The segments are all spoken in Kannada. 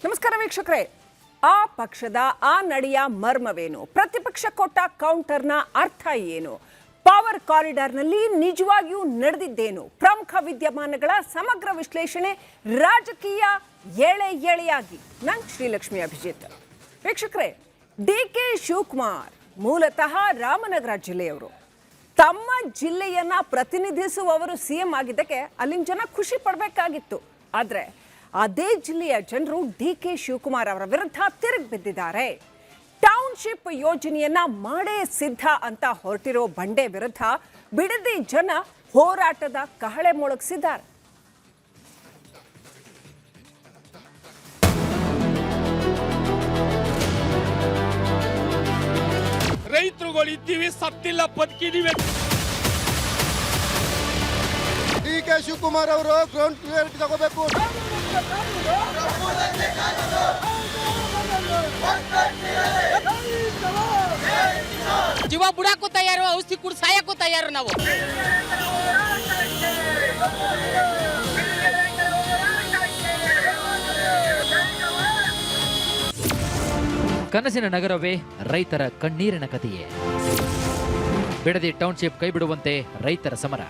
ನಮಸ್ಕಾರ ವೀಕ್ಷಕರೇ. ಆ ಪಕ್ಷದ ಆ ನಡೆಯ ಮರ್ಮವೇನು? ಪ್ರತಿಪಕ್ಷ ಕೊಟ್ಟ ಕೌಂಟರ್ನ ಅರ್ಥ ಏನು? ಪವರ್ ಕಾರಿಡಾರ್ನಲ್ಲಿ ನಿಜವಾಗಿಯೂ ನಡೆದಿದ್ದೇನು? ಪ್ರಮುಖ ವಿದ್ಯಮಾನಗಳ ಸಮಗ್ರ ವಿಶ್ಲೇಷಣೆ ರಾಜಕೀಯ ಎಳೆಯಾಗಿ. ನಾನು ಶ್ರೀಲಕ್ಷ್ಮಿ ಅಭಿಜಿತ್. ವೀಕ್ಷಕರೇ, ಡಿ.ಕೆ. ಶಿವಕುಮಾರ್ ಮೂಲತಃ ರಾಮನಗರ ಜಿಲ್ಲೆಯವರು. ತಮ್ಮ ಜಿಲ್ಲೆಯನ್ನ ಪ್ರತಿನಿಧಿಸುವವರು ಸಿಎಂ ಆಗಿದ್ದಕ್ಕೆ ಅಲ್ಲಿನ ಜನ ಖುಷಿ ಪಡಬೇಕಾಗಿತ್ತು. ಆದರೆ ಅದೇ ಜಿಲ್ಲೆಯ ಜನರು ಡಿ.ಕೆ. ಶಿವಕುಮಾರ್ ಅವರ ವಿರುದ್ಧ ತಿರುಗಿ ಬಿದ್ದಿದ್ದಾರೆ. ಟೌನ್ಶಿಪ್ ಯೋಜನೆಯನ್ನ ಮಾಡೇ ಸಿದ್ಧ ಅಂತ ಹೊರಟಿರೋ ಬಂಡೆ ವಿರುದ್ಧ ಬಿಡದಿ ಜನ ಹೋರಾಟದ ಕಹಳೆ ಮೊಳಗಿಸಿದ್ದಾರೆ. ರೈತರುಗಳು ಇದ್ದೀವಿ, ಸತ್ತಿಲ್ಲ, ಬದುಕಿದೀವಿ. ಡಿ.ಕೆ. ಶಿವಕುಮಾರ್ ಅವರು ಗ್ರೌಂಡ್ ಕ್ಲಿಯರಿಟಿ ತಗೋಬೇಕು. ಜೀವ ಬುಡಾಕು ತಯಾರು, ಔಷಧಿ ಕೂಡ ಸಾಯಕ್ಕೂ ತಯಾರು ನಾವು. ಕನಸಿನ ನಗರವೇ ರೈತರ ಕಣ್ಣೀರಿನ ಕಥೆಯೇ. ಬಿಡದಿ ಟೌನ್ಶಿಪ್ ಕೈ ಬಿಡುವಂತೆ ರೈತರ ಸಮರ.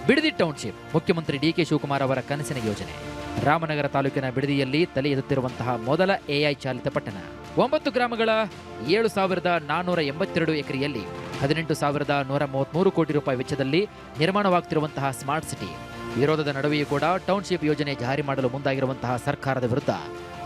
ಬಿಡದಿ ಟೌನ್ಶಿಪ್ ಮುಖ್ಯಮಂತ್ರಿ ಡಿ.ಕೆ. ಶಿವಕುಮಾರ್ ಅವರ ಕನಸಿನ ಯೋಜನೆ. ರಾಮನಗರ ತಾಲೂಕಿನ ಬಿಡದಿಯಲ್ಲಿ ತಲೆ ಎತ್ತುತ್ತಿರುವಂತಹ ಮೊದಲ ಎಐ ಚಾಲಿತ ಪಟ್ಟಣ. 9 ಗ್ರಾಮಗಳ 7,482 ಎಕರೆಯಲ್ಲಿ 18,133 ಕೋಟಿ ರೂಪಾಯಿ ವೆಚ್ಚದಲ್ಲಿ ನಿರ್ಮಾಣವಾಗುತ್ತಿರುವಂತಹ ಸ್ಮಾರ್ಟ್ ಸಿಟಿ. ವಿರೋಧದ ನಡುವೆಯೂ ಕೂಡ ಟೌನ್ಶಿಪ್ ಯೋಜನೆ ಜಾರಿ ಮಾಡಲು ಮುಂದಾಗಿರುವಂತಹ ಸರ್ಕಾರದ ವಿರುದ್ಧ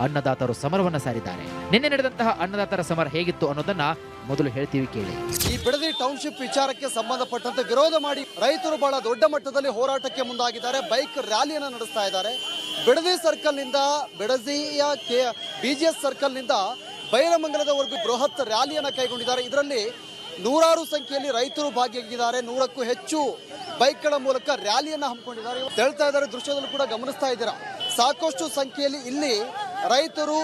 ಅನ್ನದಾತರು ಸಮರವನ್ನ ಸಾರಿದ್ದಾರೆ. ನಿನ್ನೆ ನಡೆದಂತಹ ಅನ್ನದಾತರ ಸಮರ ಹೇಗಿತ್ತು ಅನ್ನೋದನ್ನ ಮೊದಲು ಹೇಳ್ತೀವಿ ಕೇಳಿ. ಈ ಬಿಡದಿ ಟೌನ್ಶಿಪ್ ವಿಚಾರಕ್ಕೆ ಸಂಬಂಧಪಟ್ಟಂತೆ ವಿರೋಧ ಮಾಡಿ ರೈತರು ಬಹಳ ದೊಡ್ಡ ಮಟ್ಟದಲ್ಲಿ ಹೋರಾಟಕ್ಕೆ ಮುಂದಾಗಿದ್ದಾರೆ. ಬೈಕ್ ರ್ಯಾಲಿಯನ್ನು ನಡೆಸ್ತಾ ಇದ್ದಾರೆ. ಬಿಡದಿ ಸರ್ಕಲ್ ನಿಂದ ಬಿಡದಿಯ BGS ಸರ್ಕಲ್ ನಿಂದ ಬೈರಮಂಗಲದವರೆಗೂ ಬೃಹತ್ ರ್ಯಾಲಿಯನ್ನು ಕೈಗೊಂಡಿದ್ದಾರೆ. ಇದರಲ್ಲಿ ನೂರಾರು ಸಂಖ್ಯೆಯಲ್ಲಿ ರೈತರು ಭಾಗಿಯಾಗಿದ್ದಾರೆ. 100ಕ್ಕೂ ಹೆಚ್ಚು ಬೈಕ್ಗಳ ಮೂಲಕ ರ್ಯಾಲಿಯನ್ನು ಹಮ್ಮಿಕೊಂಡಿದ್ದಾರೆ. ಹೇಳ್ತಾ ಇದ್ದಾರೆ, ದೃಶ್ಯದಲ್ಲೂ ಕೂಡ ಗಮನಿಸ್ತಾ ಇದ್ದೀರಾ. ಸಾಕಷ್ಟು ಸಂಖ್ಯೆಯಲ್ಲಿ ಇಲ್ಲಿ ರೈತರು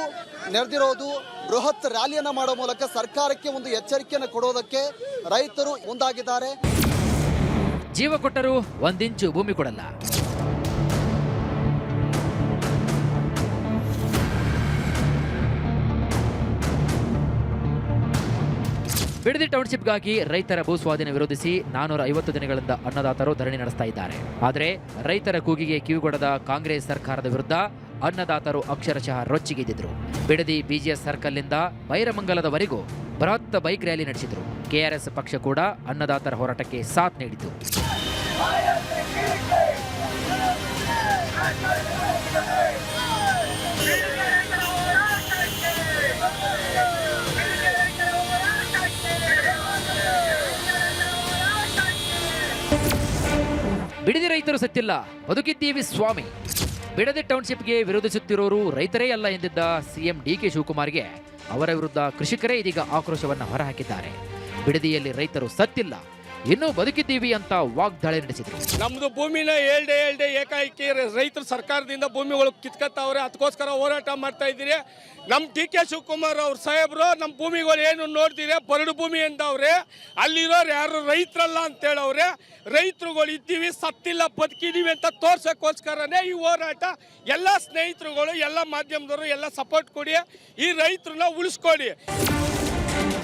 ನೆರೆದಿರೋದು, ಬೃಹತ್ ರ್ಯಾಲಿಯನ್ನು ಮಾಡೋ ಮೂಲಕ ಸರ್ಕಾರಕ್ಕೆ ಒಂದು ಎಚ್ಚರಿಕೆಯನ್ನು ಕೊಡೋದಕ್ಕೆ ರೈತರು ಮುಂದಾಗಿದ್ದಾರೆ. ಜೀವ ಕೊಟ್ಟರೂ 1 ಇಂಚು ಭೂಮಿ ಕೊಡಲ್ಲ. ಬಿಡದಿ ಟೌನ್ಶಿಪ್ಗಾಗಿ ರೈತರ ಭೂಸ್ವಾಧೀನ ವಿರೋಧಿಸಿ 450 ದಿನಗಳಿಂದ ಅನ್ನದಾತರು ಧರಣಿ ನಡೆಸ್ತಾ ಇದ್ದಾರೆ. ಆದರೆ ರೈತರ ಕೂಗಿಗೆ ಕಿವಿಗೊಡದ ಕಾಂಗ್ರೆಸ್ ಸರ್ಕಾರದ ವಿರುದ್ಧ ಅನ್ನದಾತರು ಅಕ್ಷರಶಃ ರೊಚ್ಚಿಗೆದ್ದಿದ್ರು. ಬಿಡದಿ BGS ಸರ್ಕಲ್ನಿಂದ ಬೈರಮಂಗಲದವರೆಗೂ ಬೃಹತ್ ಬೈಕ್ ರ್ಯಾಲಿ ನಡೆಸಿದ್ರು. KRS ಪಕ್ಷ ಕೂಡ ಅನ್ನದಾತರ ಹೋರಾಟಕ್ಕೆ ಸಾಥ್ ನೀಡಿತು. ಬಿಡದಿ ರೈತರು ಸತ್ತಿಲ್ಲ, ಬದುಕಿದ್ದೀವಿ ಸ್ವಾಮಿ. ಬಿಡದಿ ಟೌನ್ಶಿಪ್ಗೆ ವಿರೋಧಿಸುತ್ತಿರೋರು ರೈತರೇ ಅಲ್ಲ ಎಂದಿದ್ದ ಸಿಎಂ ಡಿ.ಕೆ. ಶಿವಕುಮಾರ್ಗೆ ಅವರ ವಿರುದ್ಧ ಕೃಷಿಕರೇ ಇದೀಗ ಆಕ್ರೋಶವನ್ನು ಹೊರಹಾಕಿದ್ದಾರೆ. ಬಿಡದಿಯಲ್ಲಿ ರೈತರು ಸತ್ತಿಲ್ಲ, ಇನ್ನೂ ಬದುಕಿದ್ದೀವಿ ಅಂತ ವಾಗ್ದಾಳಿ ನಡೆಸಿದ್ರು. ನಮ್ದು ಭೂಮಿನ ಹೇಳ್ದೆ ಏಕಾಏಕಿ ರೈತರು ಸರ್ಕಾರದಿಂದ ಭೂಮಿಗಳು ಕಿತ್ಕೊತಾವ್ರೆ. ಅದಕ್ಕೋಸ್ಕರ ಹೋರಾಟ ಮಾಡ್ತಾ ಇದ್ದೀರಿ. ನಮ್ಮ ಡಿ.ಕೆ. ಶಿವಕುಮಾರ್ ಅವ್ರ ಸಾಹೇಬ್ರು ನಮ್ಮ ಭೂಮಿಗಳು ಏನು ನೋಡ್ತೀರಿ, ಬರಡು ಭೂಮಿ ಎಂದವ್ರೆ. ಅಲ್ಲಿರೋರು ಯಾರು ರೈತರಲ್ಲ ಅಂತೇಳವ್ರೆ. ರೈತರುಗಳು ಇದ್ದೀವಿ, ಸತ್ತಿಲ್ಲ, ಬದುಕಿದೀವಿ ಅಂತ ತೋರ್ಸೋಕ್ಕೋಸ್ಕರನೇ ಈ ಹೋರಾಟ. ಎಲ್ಲ ಸ್ನೇಹಿತರುಗಳು, ಎಲ್ಲ ಮಾಧ್ಯಮದವರು ಎಲ್ಲ ಸಪೋರ್ಟ್ ಕೊಡಿ, ಈ ರೈತರನ್ನ ಉಳಿಸ್ಕೊಡಿ.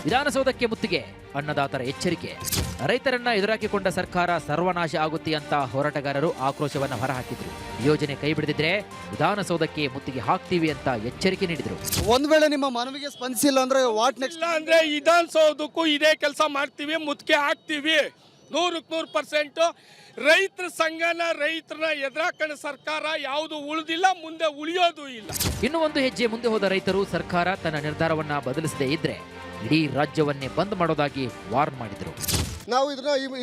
ವಿಧಾನಸೌಧಕ್ಕೆ ಮುತ್ತಿಗೆ, ಅನ್ನದಾತರ ಎಚ್ಚರಿಕೆ. ರೈತರನ್ನ ಎದುರಾಕಿಕೊಂಡ ಸರ್ಕಾರ ಸರ್ವನಾಶ ಆಗುತ್ತೆ ಅಂತ ಹೋರಾಟಗಾರರು ಆಕ್ರೋಶವನ್ನು ಹೊರಹಾಕಿದ್ರು. ಯೋಜನೆ ಕೈ ಬಿಡದಿದ್ರೆ ವಿಧಾನಸೌಧಕ್ಕೆ ಮುತ್ತಿಗೆ ಹಾಕ್ತೀವಿ ಅಂತ ಎಚ್ಚರಿಕೆ ನೀಡಿದ್ರು. ಒಂದ್ ವೇಳೆ ನಿಮ್ಮ ಮನವಿಗೆ ಸ್ಪಂದಿಸಿಲ್ಲ ಅಂದ್ರೆ ವಾಟ್ ನೆಕ್ಸ್ಟ್? ಅಂದ್ರೆ ವಿಧಾನಸೌಧಕ್ಕೂ ಇದೇ ಕೆಲಸ ಮಾಡ್ತೀವಿ, ಮುತ್ತಿಗೆ ಹಾಕ್ತೀವಿ 100% ರೈತರ ಸಂಘನ ರೈತರನ್ನ ಎದುರಾಕಣ ಸರ್ಕಾರ ಯಾವುದು ಉಳಿದಿಲ್ಲ, ಮುಂದೆ ಉಳಿಯೋದು ಇಲ್ಲ. ಇನ್ನು ಒಂದು ಹೆಜ್ಜೆ ಮುಂದೆ ಹೋದ ರೈತರು ಸರ್ಕಾರ ತನ್ನ ನಿರ್ಧಾರವನ್ನ ಬದಲಿಸದೇ ಇದ್ರೆ ಇಡೀ ರಾಜ್ಯವನ್ನೇ ಬಂದ್ ಮಾಡೋದಾಗಿ ವಾರ್ನ್ ಮಾಡಿದ್ರು. ನಾವು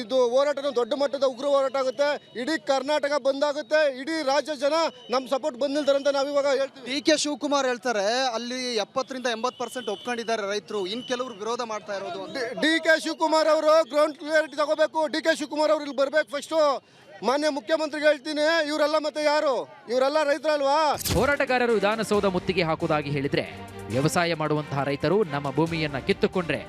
ಇದು ಹೋರಾಟ ದೊಡ್ಡ ಮಟ್ಟದ ಉಗ್ರ ಹೋರಾಟ ಆಗುತ್ತೆ. ಇಡೀ ಕರ್ನಾಟಕ ಬಂದಾಗುತ್ತೆ. ಇಡೀ ರಾಜ್ಯ ಜನ ನಮ್ಮ ಸಪೋರ್ಟ್ ಬಂದಿಲ್ತಾರೆ ಅಂತ ನಾವಿವಾಗ ಹೇಳ್ತೀವಿ. ಡಿ.ಕೆ. ಶಿವಕುಮಾರ್ ಹೇಳ್ತಾರೆ, ಅಲ್ಲಿ 70% 80% ಒಪ್ಕೊಂಡಿದ್ದಾರೆ ರೈತರು, ಇನ್ ಕೆಲವರು ವಿರೋಧ ಮಾಡ್ತಾ ಇರೋದು. ಡಿ.ಕೆ. ಶಿವಕುಮಾರ್ ಅವರು ಗ್ರೌಂಡ್ ಕ್ಲಿಯರಿಟಿ ತಗೋಬೇಕು. ಡಿ.ಕೆ. ಶಿವಕುಮಾರ್ ಅವರು ಇಲ್ಲಿ ಬರ್ಬೇಕು ಫಸ್ಟ್. ಮಾನ್ಯ ಮುಖ್ಯಮಂತ್ರಿಗೆ ಹೇಳ್ತೀನಿ, ಇವರೆಲ್ಲ ಮತ್ತೆ ಯಾರು? ಇವರೆಲ್ಲ ರೈತರಲ್ವಾ? ಹೋರಾಟಗಾರರು ವಿಧಾನಸೌಧ ಮುತ್ತಿಗೆ ಹಾಕುವುದಾಗಿ ಹೇಳಿದ್ರೆ ವ್ಯವಸಾಯ ಮಾಡುವಂತಹ ರೈತರು ನಮ್ಮ ಭೂಮಿಯನ್ನ ಕಿತ್ತುಕೊಂಡ್ರೆ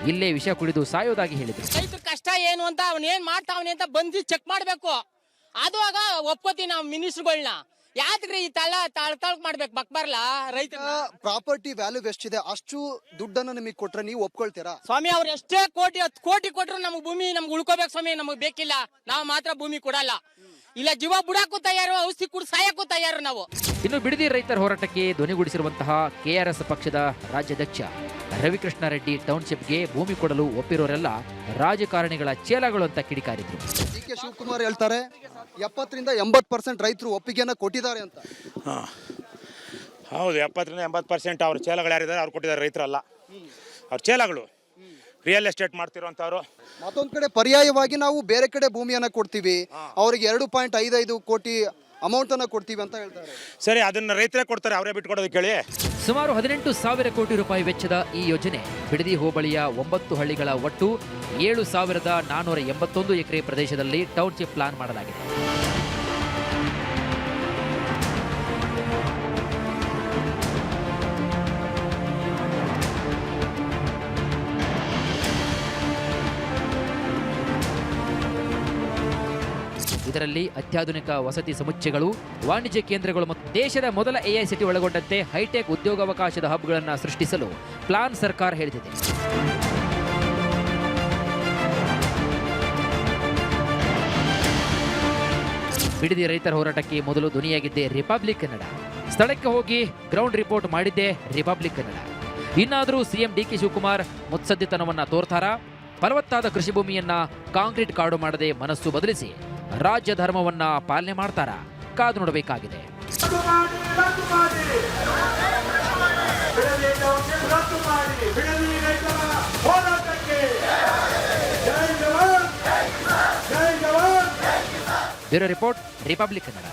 ಇಲ್ಲೇ ವಿಷ ಕುಡಿದು ಸಾಯೋದಾಗಿ ಹೇಳಿದ್ರು. ರೈತರ ಕಷ್ಟ ಏನು ಅಂತ ಅವನೇನ್ ಮಾಡ್ತಾವನೆ ಅಂತ ಬಂದು ಚೆಕ್ ಮಾಡ್ಬೇಕು. ಅದು ಆಗ ಒಪ್ಕೋತೀವಿ ನಾವು ಮಿನಿಸ್ಟ್ರುಗಳನ್ನ. ಯಾಕ್ರಿ ಈ ತಳಕ್ ಮಾಡ್ಬೇಕು ಬಕ್ಬರ್ಲಾ ರೈತ ಪ್ರಾಪರ್ಟಿ ವ್ಯಾಲ್ಯೂ ಎಷ್ಟಿದೆ ಅಷ್ಟು ದುಡ್ಡನ್ನ ನಿಮಗೆ ಕೊಟ್ರೆ ನೀವು ಒಪ್ಕೊಳ್ತೀರಾ? ಸ್ವಾಮಿ ಅವ್ರು ಎಷ್ಟೇ 10 ಕೋಟಿ ಕೊಟ್ರು ನಮ್ಗೆ ಭೂಮಿ ನಮ್ಗೆ ಉಳ್ಕೋಬೇಕು ಸ್ವಾಮಿ, ನಮಗ್ ಬೇಕಿಲ್ಲ, ನಾವು ಮಾತ್ರ ಭೂಮಿ ಕೊಡಲ್ಲ. ಇಲ್ಲ ಜೀವ ಬುಡಾಕು ತಯಾರು, ಔಷಧಿ ಕುಡ್ ಸಾಯಕ್ಕೂ ತಯಾರು ನಾವು. ಇನ್ನು ಬಿಡದಿ ರೈತರ ಹೋರಾಟಕ್ಕೆ ಧ್ವನಿಗೂಡಿಸಿರುವಂತಹ ಕೆಆರ್ಎಸ್ ಪಕ್ಷದ ರಾಜ್ಯಾಧ್ಯಕ್ಷ ರವಿಕೃಷ್ಣ ರೆಡ್ಡಿ ಟೌನ್ಶಿಪ್ಗೆ ಭೂಮಿ ಕೊಡಲು ಒಪ್ಪಿರೋರೆಲ್ಲ ರಾಜಕಾರಣಿಗಳ ಚೇಲಗಳು ಅಂತ ಕಿಡಿಕಾರಿದ್ರು. ಡಿ.ಕೆ. ಶಿವಕುಮಾರ್ ಹೇಳ್ತಾರೆ 70% 80% ರೈತರು ಒಪ್ಪಿಗೆಯನ್ನ ಕೊಟ್ಟಿದ್ದಾರೆ ಅಂತ. ಹೌದು, 70% 80% ಅವ್ರ ಚೇಲಗಳು ಯಾರಿದ್ದಾರೆ ಅವ್ರು ಕೊಟ್ಟಿದ್ದಾರೆ, ರೈತರಲ್ಲ. ಅವ್ರ ಚೇಲಗಳು ರಿಯಲ್ ಎಸ್ಟೇಟ್ ಮಾಡ್ತಿರೋಂಥವ್ರು. ಮತ್ತೊಂದ್ ಕಡೆ ಪರ್ಯಾಯವಾಗಿ ನಾವು ಬೇರೆ ಕಡೆ ಭೂಮಿಯನ್ನ ಕೊಡ್ತೀವಿ, ಅವರಿಗೆ 2.55 ಕೋಟಿ ಅಮೌಂಟ್ ಅನ್ನ ಕೊಡ್ತೀವಿ ಅಂತ ಹೇಳ್ತಾರೆ. ಸರಿ, ಅದನ್ನ ರೈತರೇ ಕೊಡ್ತಾರೆ, ಅವರೇ ಬಿಟ್ಕೊಡೋದು ಕೇಳಿ. ಸುಮಾರು 18,000 ಕೋಟಿ ರೂಪಾಯಿ ವೆಚ್ಚದ ಈ ಯೋಜನೆ ಬಿಡದಿ ಹೋಬಳಿಯ 9 ಹಳ್ಳಿಗಳ ಒಟ್ಟು 7,481 ಎಕರೆ ಪ್ರದೇಶದಲ್ಲಿ ಟೌನ್ಶಿಪ್ ಪ್ಲಾನ್ ಮಾಡಲಾಗಿದೆ. ಇದರಲ್ಲಿ ಅತ್ಯಾಧುನಿಕ ವಸತಿ ಸಮುಚ್ಚಯಗಳು, ವಾಣಿಜ್ಯ ಕೇಂದ್ರಗಳು ಮತ್ತು ದೇಶದ ಮೊದಲ AI ಸಿಟಿ ಒಳಗೊಂಡಂತೆ ಹೈಟೆಕ್ ಉದ್ಯೋಗಾವಕಾಶದ ಹಬ್ಗಳನ್ನು ಸೃಷ್ಟಿಸಲು ಪ್ಲಾನ್ ಸರ್ಕಾರ ಹೇಳಿದೆ. ಬಿಡದಿ ರೈತರ ಹೋರಾಟಕ್ಕೆ ಮೊದಲು ಧ್ವನಿಯಾಗಿದ್ದೆ ರಿಪಬ್ಲಿಕ್ ಕನ್ನಡ. ಸ್ಥಳಕ್ಕೆ ಹೋಗಿ ಗ್ರೌಂಡ್ ರಿಪೋರ್ಟ್ ಮಾಡಿದ್ದೆ ರಿಪಬ್ಲಿಕ್ ಕನ್ನಡ. ಇನ್ನಾದರೂ ಸಿಎಂ ಡಿ.ಕೆ. ಶಿವಕುಮಾರ್ ಮುತ್ಸದ್ದಿತನವನ್ನ ತೋರ್ತಾರಾ? ಫಲವತ್ತಾದ ಕೃಷಿ ಭೂಮಿಯನ್ನ ಕಾಂಕ್ರೀಟ್ ಕಾಡು ಮಾಡದೆ ಮನಸ್ಸು ಬದಲಿಸಿ ರಾಜ್ಯ ಧರ್ಮವನ್ನ ಪಾಲನೆ ಮಾಡ್ತಾರಾ? ಕಾದು ನೋಡಬೇಕಾಗಿದೆ. Bureau report, republic Kannada.